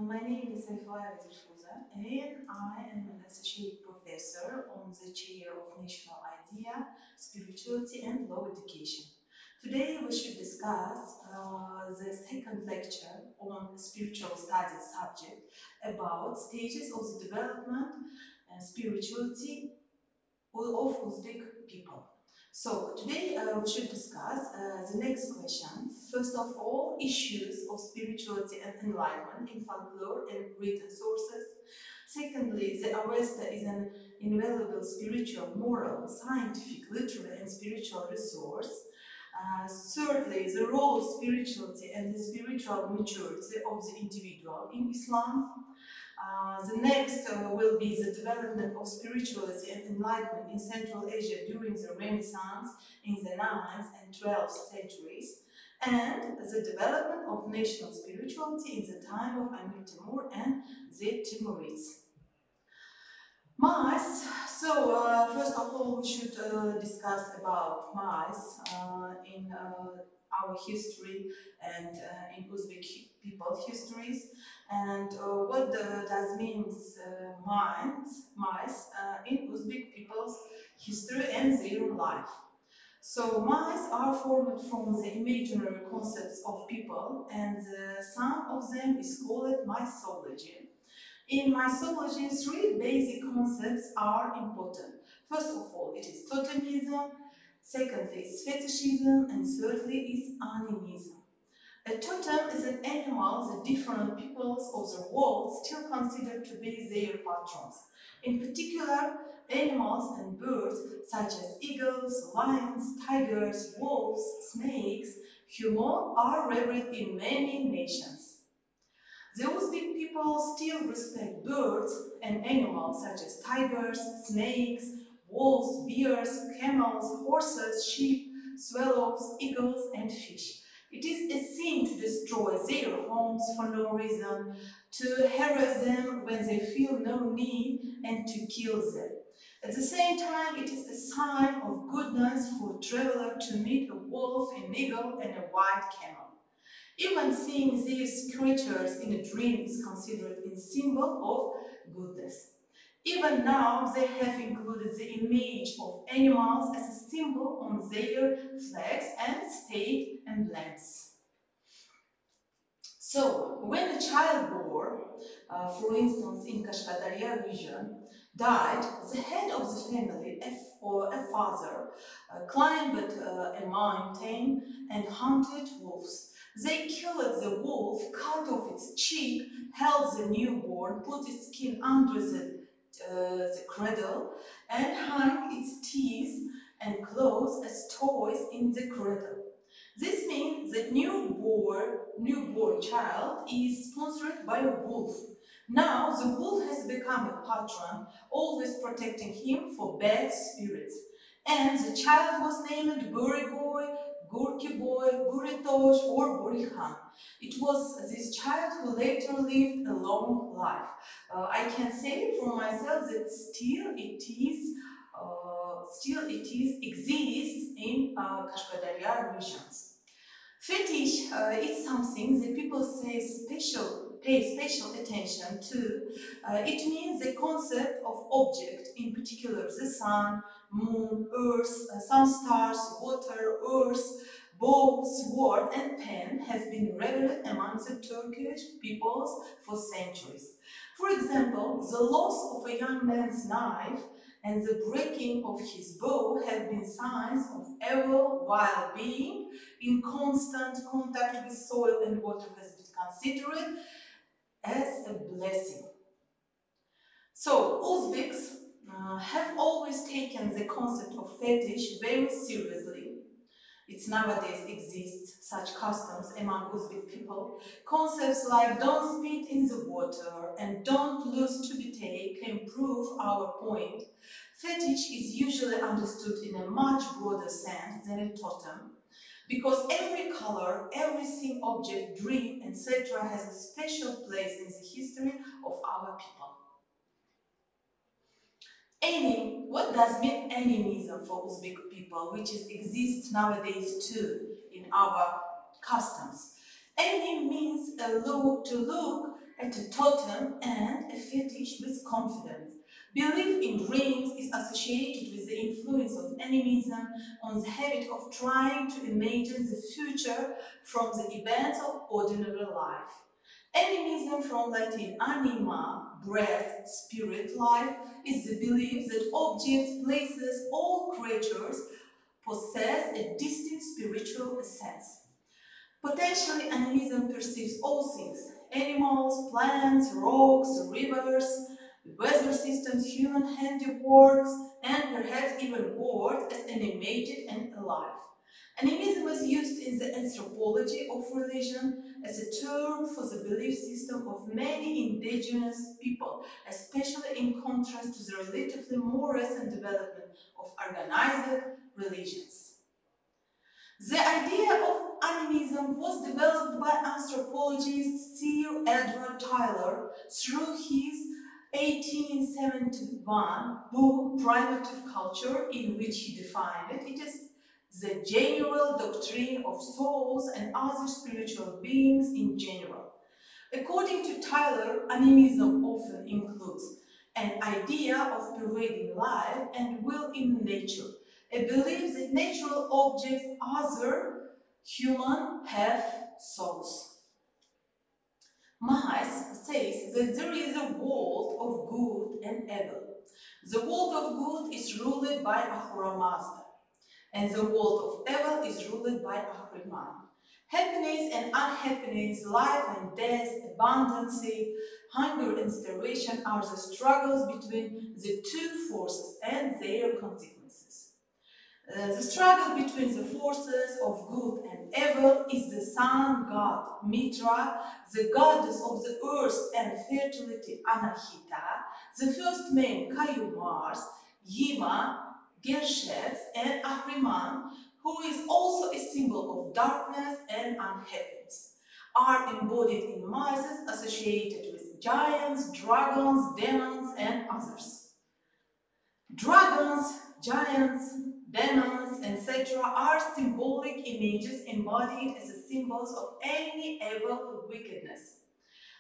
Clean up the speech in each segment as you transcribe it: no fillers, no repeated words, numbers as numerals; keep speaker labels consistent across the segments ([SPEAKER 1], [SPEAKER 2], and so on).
[SPEAKER 1] My name is Sayfillayeva and I am an associate professor on the chair of National Idea, Spirituality and Law Education. Today we should discuss the second lecture on spiritual studies subject about stages of the development and spirituality of Uzbek people. So today we should discuss the next question. First of all, issues of spirituality and enlightenment in folklore and written sources. Secondly, the Avesta is an invaluable spiritual, moral, scientific, literary and spiritual resource. Thirdly, the role of spirituality and the spiritual maturity of the individual in Islam. The next will be the development of spirituality and enlightenment in Central Asia during the Renaissance in the 9th and 12th centuries, and the development of national spirituality in the time of Amir Timur and the Timurids. Mice. So first of all, we should discuss about mice in our history and in Uzbek people histories, and what does means mice in Uzbek people's history and their life. So mice are formed from the imaginary concepts of people, and some of them is called mythology. In mythology, three basic concepts are important. First of all, it is totemism, secondly is fetishism, and thirdly is animism. A totem is an animal that different peoples of the world still consider to be their patrons. In particular, animals and birds such as eagles, lions, tigers, wolves, snakes, humans are revered in many nations. The Uzbek people still respect birds and animals such as tigers, snakes, wolves, bears, camels, horses, sheep, swallows, eagles, and fish. It is a sin to destroy their homes for no reason, to harass them when they feel no need, and to kill them. At the same time, it is a sign of goodness for a traveler to meet a wolf, an eagle, and a white camel. Even seeing these creatures in a dream is considered a symbol of goodness. Even now, they have included the image of animals as a symbol on their flags and state emblems. So, when a child born, for instance in Kashkadarya region, died, the head of the family, or a father, climbed a mountain and hunted wolves. They killed the wolf, cut off its cheek, held the newborn, put its skin under the cradle, and hung its teeth and claws as toys in the cradle. This means that newborn child is sponsored by a wolf. Now the wolf has become a patron, always protecting him for bad spirits. And the child was named Buri Boy, Gorky Boy, Buritosh, or Borikhan. It was this child who later lived a long life. I can say for myself that still it exists in Kashkadarya regions. Fetish is something that people pay special attention to. It means the concept of object, in particular the sun, moon, earth, some stars, water, earth, bow, sword, and pen have been revered among the Turkish peoples for centuries. For example, the loss of a young man's knife and the breaking of his bow have been signs of evil, while being in constant contact with soil and water has been considered as a blessing. So, Uzbeks have always taken the concept of fetish very seriously. It nowadays exists such customs among Uzbek people. Concepts like don't spit in the water and don't lose to be taken prove our point. Fetish is usually understood in a much broader sense than a totem, because every color, every seen object, dream, etc. has a special place in the history of our people. What does mean animism for Uzbek people, which exists nowadays too in our customs? Anim means to look at a totem and a fetish with confidence. Belief in dreams is associated with the influence of animism on the habit of trying to imagine the future from the events of ordinary life. Animism, from Latin anima, breath, spirit, life, is the belief that objects, places, all creatures possess a distinct spiritual essence. Potentially, animism perceives all things: animals, plants, rocks, rivers, weather systems, human handiworks, and perhaps even words as animated and alive. Animism is used in the anthropology of religion as a term for the belief system of many indigenous people, especially in contrast to the relatively more recent development of organized religions. The idea of animism was developed by anthropologist Sir Edward Tyler through his 1871 book Primitive Culture, in which he defined it. It is the general doctrine of souls and other spiritual beings in general. According to Tyler, animism often includes an idea of pervading life and will in nature, a belief that natural objects other human have souls. Mice says that there is a world of good and evil. The world of good is ruled by Ahura Mazda, and the world of evil is ruled by Ahriman. Happiness and unhappiness, life and death, abundance, hunger and starvation are the struggles between the two forces and their consequences. The struggle between the forces of good and evil is the sun god Mitra, the goddess of the earth and fertility Anahita, the first man Kayu Mars, Yima, Gershets, and Ahriman, who is also a symbol of darkness and unhappiness, are embodied in myths associated with giants, dragons, demons, and others. Dragons, giants, demons, etc. are symbolic images embodied as the symbols of any evil wickedness.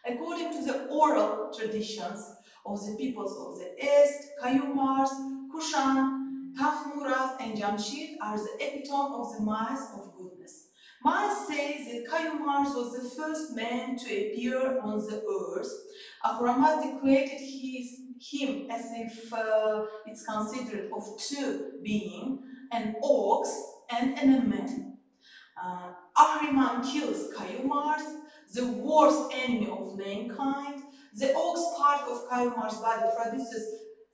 [SPEAKER 1] According to the oral traditions of the peoples of the East, Kayumars, Kushan, Kahmuras, and Jamshid are the epitome of the myth of goodness. Myth says that Kayumars was the first man to appear on the earth. Ahura Mazda created him as if it's considered of two beings, an ox and an man. Ahriman kills Kayumars, the worst enemy of mankind. The ox part of Kayumar's body produces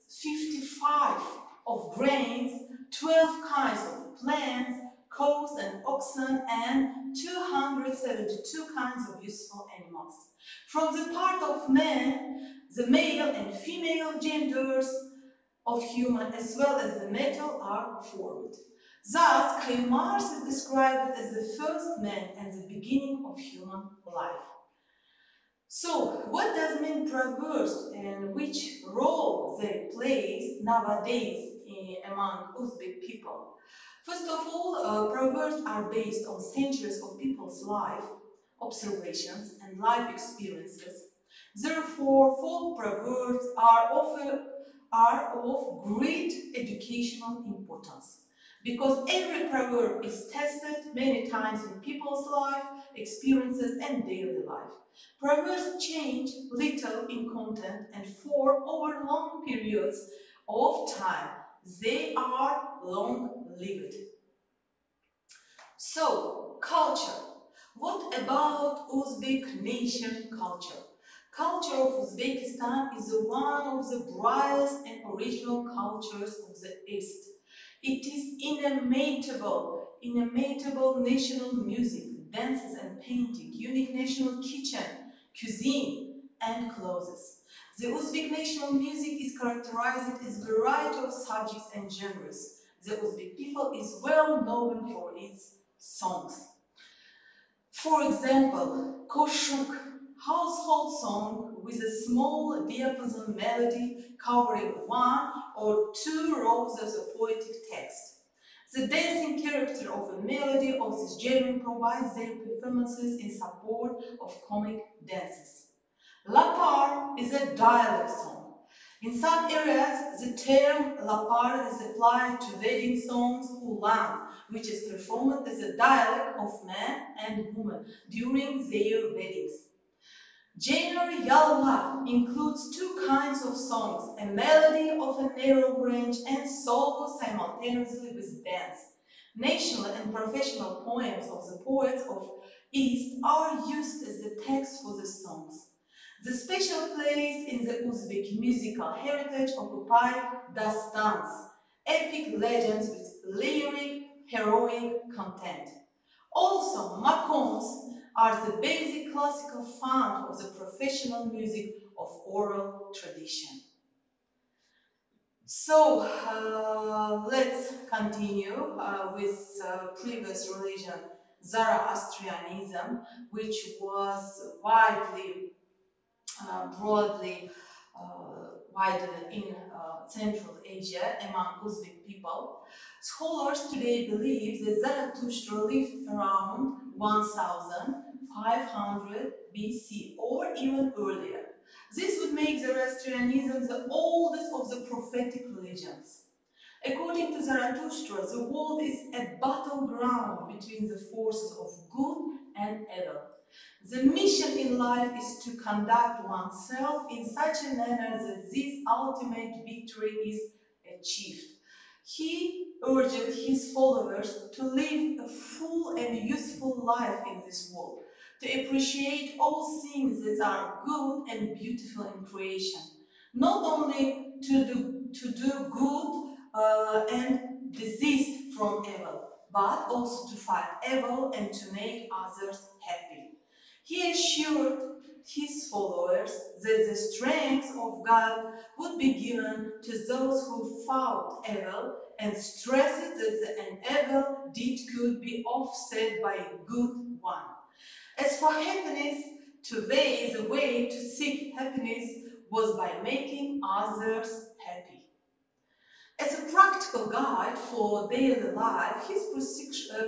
[SPEAKER 1] 55 of grains, 12 kinds of plants, cows and oxen, and 272 kinds of useful animals. From the part of man, the male and female genders of human as well as the metal are formed. Thus, Mars is described as the first man and the beginning of human life. So, what does mean perverse and which role they play nowadays among Uzbek people? First of all, proverbs are based on centuries of people's life, observations, and life experiences. Therefore, folk proverbs are of great educational importance, because every proverb is tested many times in people's life, experiences, and daily life. Proverbs change little in content and form over long periods of time. They are long-lived. So, culture. What about Uzbek nation culture? Culture of Uzbekistan is one of the brightest and original cultures of the East. It is inimitable national music, dances and painting, unique national cuisine, and clothes. The Uzbek national music is characterized as a variety of subjects and genres. The Uzbek people is well known for its songs. For example, Koshuk, household song with a small diapason melody covering one or two rows of poetic text. The dancing character of a melody of this genre provides their performances in support of comic dances. Lapar is a dialect song. In some areas, the term lapar is applied to wedding songs ulan, which is performed as a dialect of man and woman during their weddings. Genre Yalla includes two kinds of songs, a melody of a narrow range and solo simultaneously with dance. National and professional poems of the poets of East are used as the text for the songs. The special place in the Uzbek musical heritage occupy dastans, epic legends with lyric, heroic content. Also, makons are the basic classical fund of the professional music of oral tradition. So, let's continue with previous religion, Zoroastrianism, which was widely broadly wider in Central Asia among Uzbek people. Scholars today believe that Zarathustra lived around 1500 BC or even earlier. This would make Zoroastrianism the oldest of the prophetic religions. According to Zarathustra, the world is a battleground between the forces of good and evil. The mission in life is to conduct oneself in such a manner that this ultimate victory is achieved. He urged his followers to live a full and useful life in this world, to appreciate all things that are good and beautiful in creation, not only to do good and desist from evil, but also to fight evil and to make others happy. He assured his followers that the strength of God would be given to those who fought evil and stressed that an evil deed could be offset by a good one. As for happiness, today the way to seek happiness was by making others happy. As a practical guide for daily life, his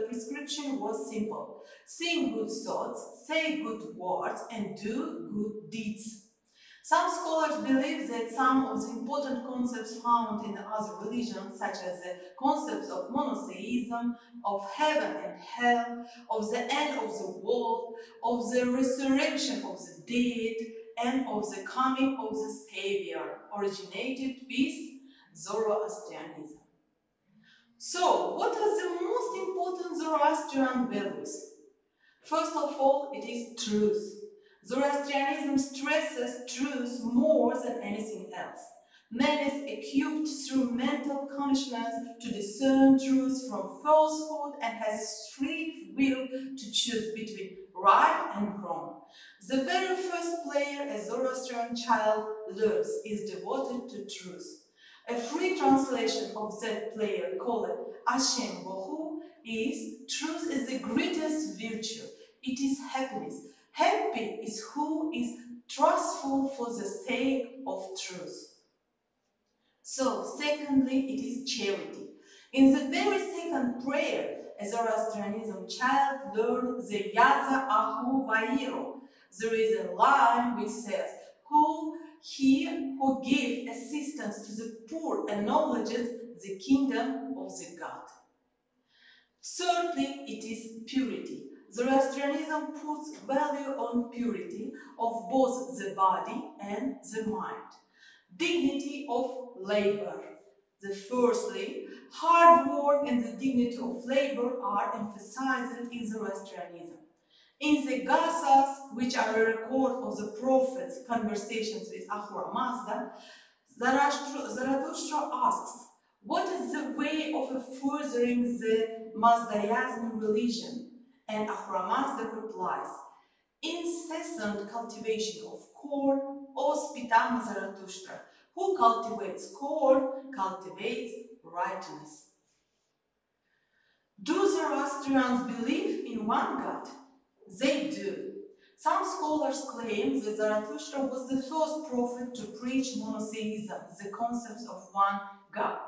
[SPEAKER 1] prescription was simple. Think good thoughts, say good words, and do good deeds. Some scholars believe that some of the important concepts found in other religions, such as the concepts of monotheism, of heaven and hell, of the end of the world, of the resurrection of the dead, and of the coming of the Savior, originated with Zoroastrianism. So, what are the most important Zoroastrian values? First of all, it is truth. Zoroastrianism stresses truth more than anything else. Man is equipped through mental consciousness to discern truth from falsehood and has free will to choose between right and wrong. The very first prayer a Zoroastrian child learns is devoted to truth. A free translation of that prayer called Ashem Bohu is truth is the greatest virtue. It is happiness. Happy is who is trustful for the sake of truth. So, secondly, it is charity. In the very second prayer, a Zoroastrianism child learns the Yaza Ahu Vairo. There is a line which says, He who gives assistance to the poor acknowledges the kingdom of the God. Thirdly, it is purity. Zoroastrianism puts value on purity of both the body and the mind. Dignity of labor. Firstly, hard work and the dignity of labor are emphasized in Zoroastrianism. In the Gasas, which are a record of the prophet's conversations with Ahura Mazda, Zarathustra asks, what is the way of furthering the Mazdaism religion? And Ahura Mazda replies, incessant cultivation of corn, O Spitam Zarathustra. Who cultivates corn cultivates rightness. Do Zoroastrians believe in one God? They do. Some scholars claim that Zarathustra was the first prophet to preach monotheism, the concept of one God.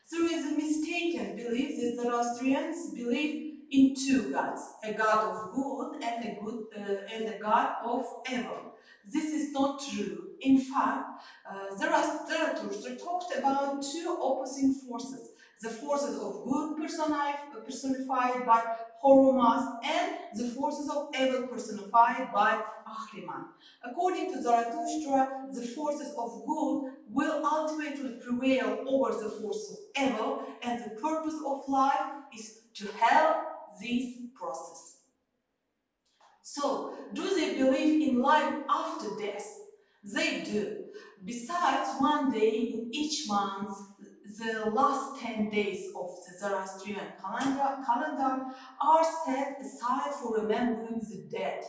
[SPEAKER 1] There is a mistaken belief that Zoroastrians believe in two gods, a god of good and a god of evil. This is not true. In fact, Zarathustra talked about two opposing forces: the forces of good personified by Horomas and the forces of evil personified by Ahriman. According to Zarathustra, the forces of good will ultimately prevail over the forces of evil, and the purpose of life is to help this process. So, do they believe in life after death? They do. Besides, one day in each month, the last 10 days of the Zoroastrian calendar are set aside for remembering the dead.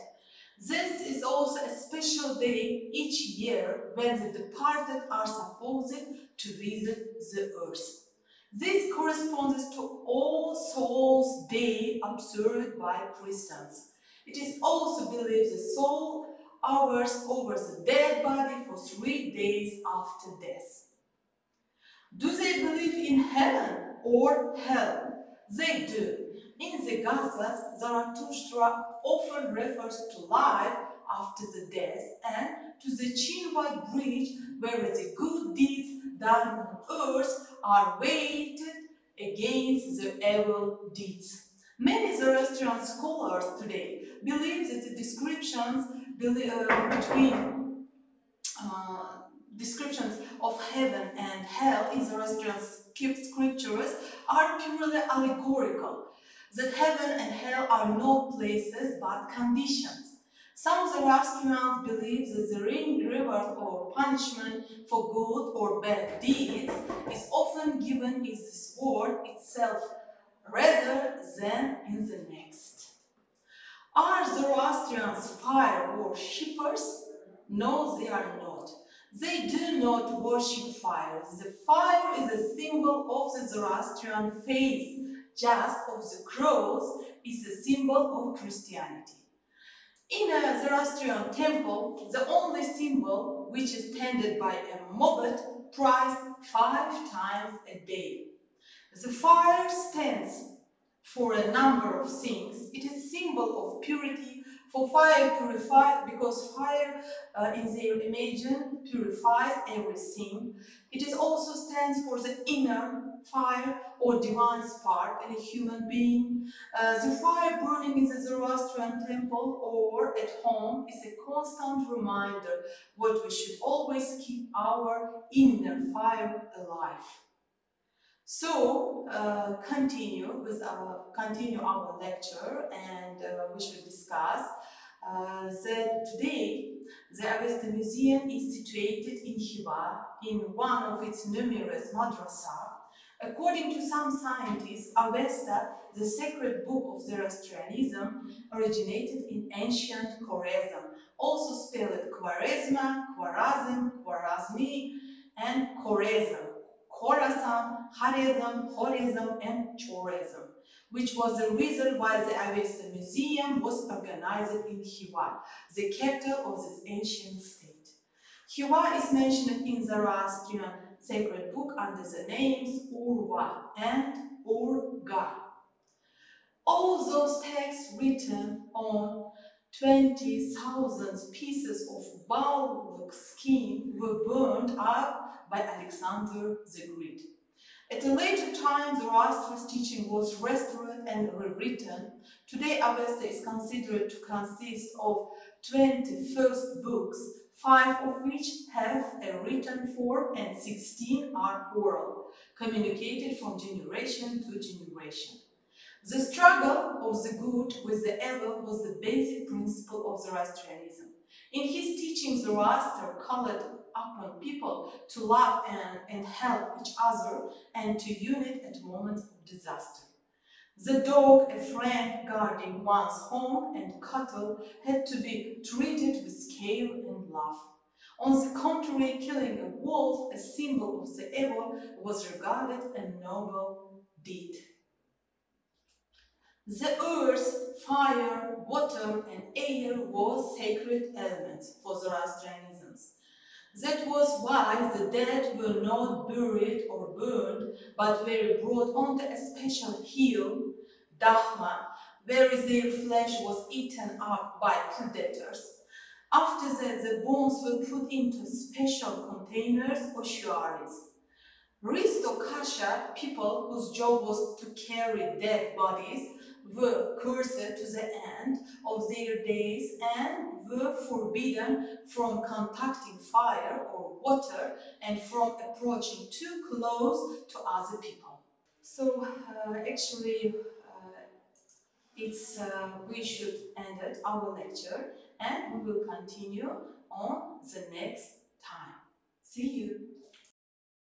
[SPEAKER 1] This is also a special day each year when the departed are supposed to visit the earth. This corresponds to All Souls' Day observed by Christians. It is also believed the soul hovers over the dead body for 3 days after death. Do they believe in heaven or hell? They do. In the Gospels, Zarathustra often refers to life after the death and to the Chinwad bridge where the good deeds done on earth are weighted against the evil deeds. Many Zoroastrian scholars today believe that the between descriptions of heaven and hell in Zoroastrian scriptures are purely allegorical, that heaven and hell are not places but conditions. Some Zoroastrians believe that the reward or punishment for good or bad deeds is often given in this world itself rather than in the next. Are Zoroastrians fire worshippers? No, they are not. They do not worship fire. The fire is a symbol of the Zoroastrian faith, just as the cross is a symbol of Christianity. In a Zoroastrian temple, the only symbol which is tended by a mobbed prized 5 times a day. The fire stands for a number of things. It is symbol of purity, for fire purifies, because fire in their imagine purifies everything. It is also stands for the inner fire or divine spark in a human being. The fire burning in the Zoroastrian temple or at home is a constant reminder that we should always keep our inner fire alive. So, continue our lecture, and we should discuss that today the Avesta Museum is situated in Hiva, in one of its numerous madrasa. According to some scientists, Avesta, the sacred book of Zoroastrianism, originated in ancient Khwarezm, also spelled Khwarezma, Khwarazm, Khwarazmi, and Khorezm. Khorasan, Harizm, and Chorazm, which was the reason why the Avesta Museum was organized in Hiva, the capital of this ancient state. Hiva is mentioned in the Zoroastrian sacred book under the names Urva and Urga. All those texts written on 20,000 pieces of bullock skin were burned up by Alexander the Great. At a later time, Zoroastria's teaching was restored and rewritten. Today, Avesta is considered to consist of 21 books, 5 of which have a written form and 16 are oral, communicated from generation to generation. The struggle of the good with the evil was the basic principle of Zoroastrianism. In his teachings, Zoroaster called upon people to love and help each other and to unite at moments of disaster. The dog, a friend guarding one's home and cattle, had to be treated with care and love. On the contrary, killing a wolf, a symbol of the evil, was regarded a noble deed. The earth, fire, water, and air were sacred elements for Zoroastrianism. That was why the dead were not buried or burned, but were brought onto a special hill, Dahman, where their flesh was eaten up by predators. After that, the bones were put into special containers or shuaris. Ristokasha, people whose job was to carry dead bodies, were cursed to the end of their days and were forbidden from contacting fire or water and from approaching too close to other people. So actually, we should end our lecture and we will continue on the next time. See you.